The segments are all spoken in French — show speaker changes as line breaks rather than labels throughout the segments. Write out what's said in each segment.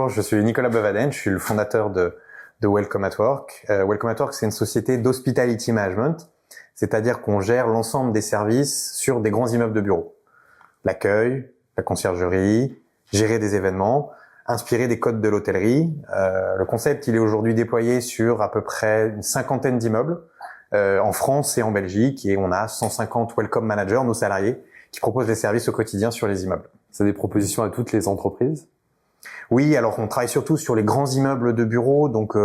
Bonjour, je suis Nicolas Blevaden, je suis le fondateur de Welcome at Work. Welcome at Work, c'est une société d'hospitality management, c'est-à-dire qu'on gère l'ensemble des services sur des grands immeubles de bureaux. L'accueil, la conciergerie, gérer des événements, inspiré des codes de l'hôtellerie. Le concept, il est aujourd'hui déployé sur à peu près une cinquantaine d'immeubles en France et en Belgique, et on a 150 Welcome Managers, nos salariés, qui proposent des services au quotidien sur les immeubles.
C'est des propositions à toutes les entreprises?
Oui, alors on travaille surtout sur les grands immeubles de bureaux, donc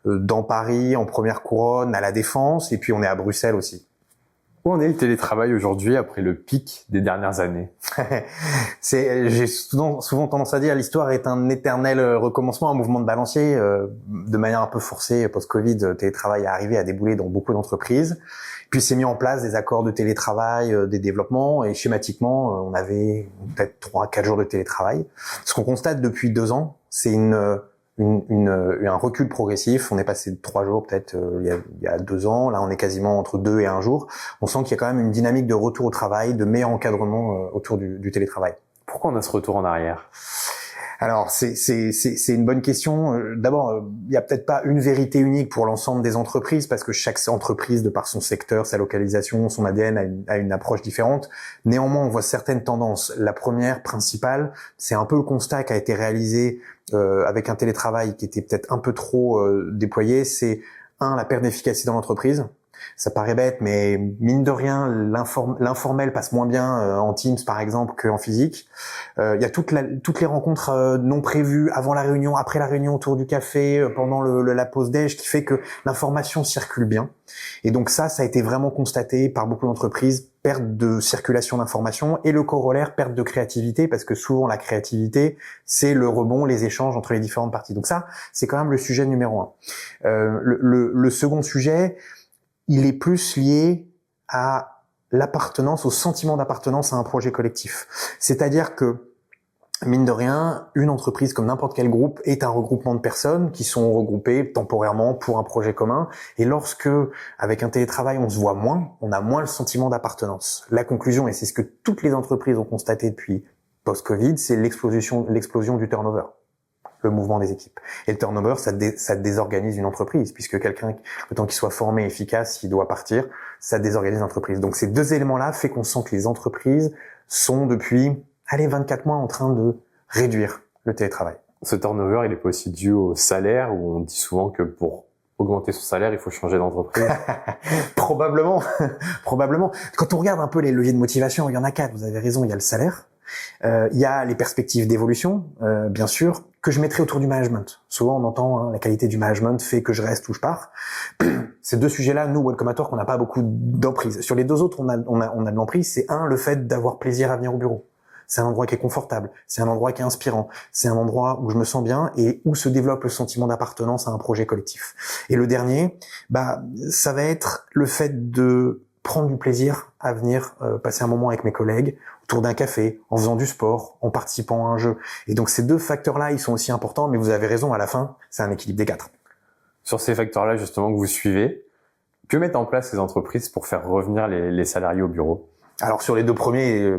dans Paris, en Première Couronne, à La Défense, et puis on est à Bruxelles aussi.
Où en est le télétravail aujourd'hui après le pic des dernières années?
J'ai souvent tendance à dire l'histoire est un éternel recommencement, un mouvement de balancier, de manière un peu forcée. Post-Covid, le télétravail est arrivé à débouler dans beaucoup d'entreprises. Puis c'est mis en place des accords de télétravail, des développements, et schématiquement, on avait peut-être 3-4 jours de télétravail. Ce qu'on constate depuis 2 ans, c'est un recul progressif. On est passé de 3 jours peut-être il y a 2 ans. Là, on est quasiment entre 2 et 1 jour. On sent qu'il y a quand même une dynamique de retour au travail, de meilleur encadrement autour du télétravail.
Pourquoi on a ce retour en arrière?
Alors, c'est une bonne question. D'abord, il y a peut-être pas une vérité unique pour l'ensemble des entreprises, parce que chaque entreprise, de par son secteur, sa localisation, son ADN, a une approche différente. Néanmoins, on voit certaines tendances. La première, principale, c'est un peu le constat qui a été réalisé avec un télétravail qui était peut-être un peu trop déployé. C'est la perte d'efficacité dans l'entreprise. Ça paraît bête, mais mine de rien, l'informel passe moins bien en Teams, par exemple, qu'en physique. Il y a toutes les rencontres non prévues avant la réunion, après la réunion, autour du café, pendant la pause déj, qui fait que l'information circule bien. Et donc ça a été vraiment constaté par beaucoup d'entreprises, perte de circulation d'informations, et le corollaire, perte de créativité, parce que souvent la créativité, c'est le rebond, les échanges entre les différentes parties. Donc ça, c'est quand même le sujet numéro 1. Le second sujet, il est plus lié à l'appartenance, au sentiment d'appartenance à un projet collectif. C'est-à-dire que, mine de rien, une entreprise comme n'importe quel groupe est un regroupement de personnes qui sont regroupées temporairement pour un projet commun. Et lorsque, avec un télétravail, on se voit moins, on a moins le sentiment d'appartenance. La conclusion, et c'est ce que toutes les entreprises ont constaté depuis post-Covid, c'est l'explosion du turnover. Le mouvement des équipes. Et le turnover, ça désorganise une entreprise, puisque quelqu'un, le temps qu'il soit formé, efficace, il doit partir, ça désorganise l'entreprise. Donc ces 2 éléments-là fait qu'on sent que les entreprises sont depuis, 24 mois en train de réduire le télétravail.
Ce turnover, il est pas aussi dû au salaire, où on dit souvent que pour augmenter son salaire, il faut changer d'entreprise?
Probablement. Quand on regarde un peu les leviers de motivation, il y en a 4, vous avez raison, il y a le salaire, il y a les perspectives d'évolution, bien sûr, que je mettrai autour du management. Souvent, on entend la qualité du management fait que je reste ou je pars. Ces 2 sujets-là, nous, Welcome at Work, on n'a pas beaucoup d'emprise. Sur les 2 autres, on a de l'emprise. C'est le fait d'avoir plaisir à venir au bureau. C'est un endroit qui est confortable, c'est un endroit qui est inspirant, c'est un endroit où je me sens bien et où se développe le sentiment d'appartenance à un projet collectif. Et le dernier, ça va être le fait de prendre du plaisir à venir passer un moment avec mes collègues, autour d'un café, en faisant du sport, en participant à un jeu. Et donc ces 2 facteurs-là, ils sont aussi importants, mais vous avez raison, à la fin, c'est un équilibre des 4.
Sur ces facteurs-là, justement, que vous suivez, que mettent en place les entreprises pour faire revenir les salariés au bureau?
Alors sur les 2 premiers,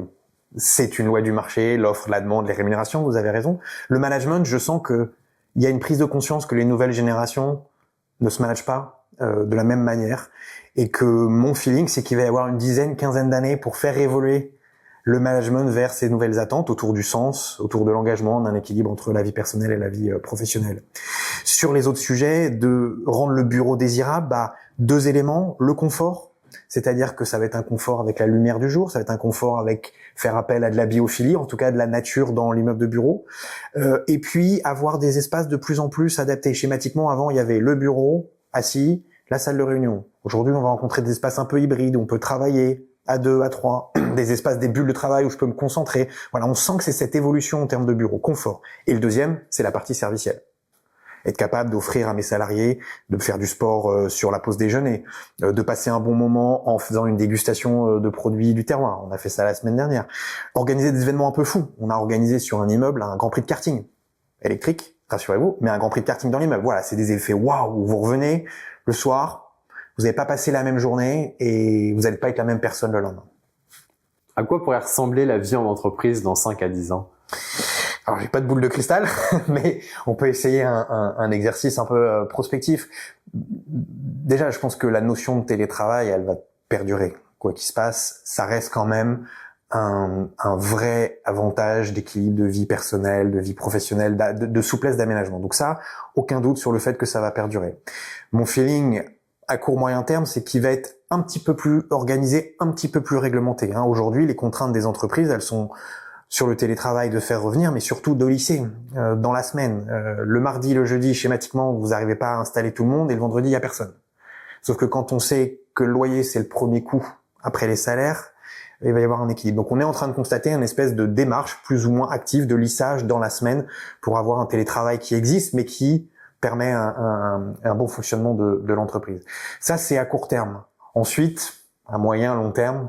c'est une loi du marché, l'offre, la demande, les rémunérations, vous avez raison. Le management, je sens que il y a une prise de conscience que les nouvelles générations ne se managent pas de la même manière, et que mon feeling, c'est qu'il va y avoir une quinzaine d'années pour faire évoluer le management vers ces nouvelles attentes autour du sens, autour de l'engagement, d'un équilibre entre la vie personnelle et la vie professionnelle. Sur les autres sujets, de rendre le bureau désirable, 2 éléments, le confort, c'est-à-dire que ça va être un confort avec la lumière du jour, ça va être un confort avec faire appel à de la biophilie, en tout cas de la nature dans l'immeuble de bureau, et puis avoir des espaces de plus en plus adaptés. Schématiquement, avant, il y avait le bureau, assis, la salle de réunion. Aujourd'hui, on va rencontrer des espaces un peu hybrides où on peut travailler à 2, à 3, des espaces, des bulles de travail où je peux me concentrer. Voilà, on sent que c'est cette évolution en termes de bureau, confort. Et le deuxième, c'est la partie servicielle. Être capable d'offrir à mes salariés de faire du sport sur la pause déjeuner, de passer un bon moment en faisant une dégustation de produits du terroir. On a fait ça la semaine dernière. Organiser des événements un peu fous. On a organisé sur un immeuble un grand prix de karting électrique, rassurez-vous, mais un grand prix de karting dans l'immeuble. Voilà, c'est des effets waouh où vous revenez le soir, vous n'avez pas passé la même journée et vous n'allez pas être la même personne le lendemain.
À quoi pourrait ressembler la vie en entreprise dans 5 à 10 ans?
Alors j'ai pas de boule de cristal, mais on peut essayer un exercice un peu prospectif. Déjà, je pense que la notion de télétravail, elle va perdurer. Quoi qu'il se passe, ça reste quand même un vrai avantage d'équilibre de vie personnelle, de vie professionnelle, de souplesse d'aménagement. Donc ça, aucun doute sur le fait que ça va perdurer. Mon feeling à court moyen terme, c'est qu'il va être un petit peu plus organisé, un petit peu plus réglementé. Aujourd'hui, les contraintes des entreprises, elles sont sur le télétravail de faire revenir, mais surtout de lisser dans la semaine. Le mardi, le jeudi, schématiquement, vous n'arrivez pas à installer tout le monde, et le vendredi, il y a personne. Sauf que quand on sait que le loyer, c'est le premier coût après les salaires, il va y avoir un équilibre. Donc on est en train de constater une espèce de démarche plus ou moins active de lissage dans la semaine pour avoir un télétravail qui existe, mais qui permet un bon fonctionnement de l'entreprise. Ça, c'est à court terme. Ensuite, à moyen, long terme,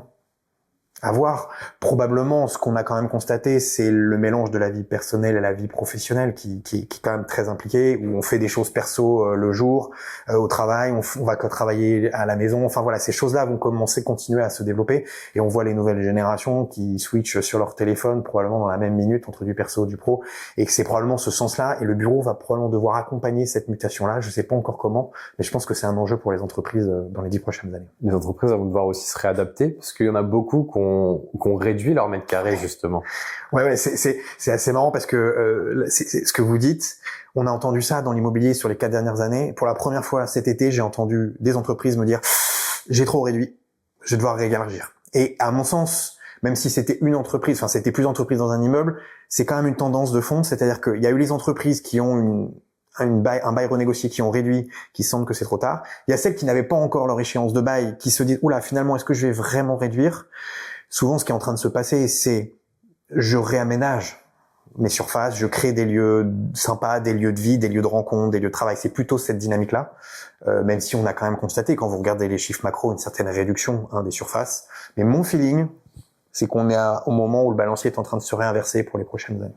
à voir. Probablement, ce qu'on a quand même constaté, c'est le mélange de la vie personnelle et la vie professionnelle qui est quand même très impliqué, où on fait des choses perso le jour, au travail, on va travailler à la maison. Enfin voilà, ces choses-là vont continuer à se développer, et on voit les nouvelles générations qui switchent sur leur téléphone probablement dans la même minute entre du perso et du pro, et que c'est probablement ce sens-là, et le bureau va probablement devoir accompagner cette mutation-là. Je sais pas encore comment, mais je pense que c'est un enjeu pour les entreprises dans les 10 prochaines années.
Les entreprises vont devoir aussi se réadapter, parce qu'il y en a beaucoup qu'on réduit leur mètre carré, justement.
Ouais, c'est assez marrant parce que c'est ce que vous dites. On a entendu ça dans l'immobilier sur les 4 dernières années. Pour la première fois cet été, j'ai entendu des entreprises me dire j'ai trop réduit, je vais devoir réélargir. Et à mon sens, même si c'était une entreprise, enfin c'était plusieurs entreprises dans un immeuble, c'est quand même une tendance de fond, c'est-à-dire qu'il y a eu les entreprises qui ont un bail renégocié, qui ont réduit, qui sentent que c'est trop tard. Il y a celles qui n'avaient pas encore leur échéance de bail, qui se disent oula, finalement, est-ce que je vais vraiment réduire? Souvent, ce qui est en train de se passer, c'est je réaménage mes surfaces, je crée des lieux sympas, des lieux de vie, des lieux de rencontre, des lieux de travail. C'est plutôt cette dynamique-là, même si on a quand même constaté, quand vous regardez les chiffres macro, une certaine réduction des surfaces. Mais mon feeling, c'est qu'on est au moment où le balancier est en train de se réinverser pour les prochaines années.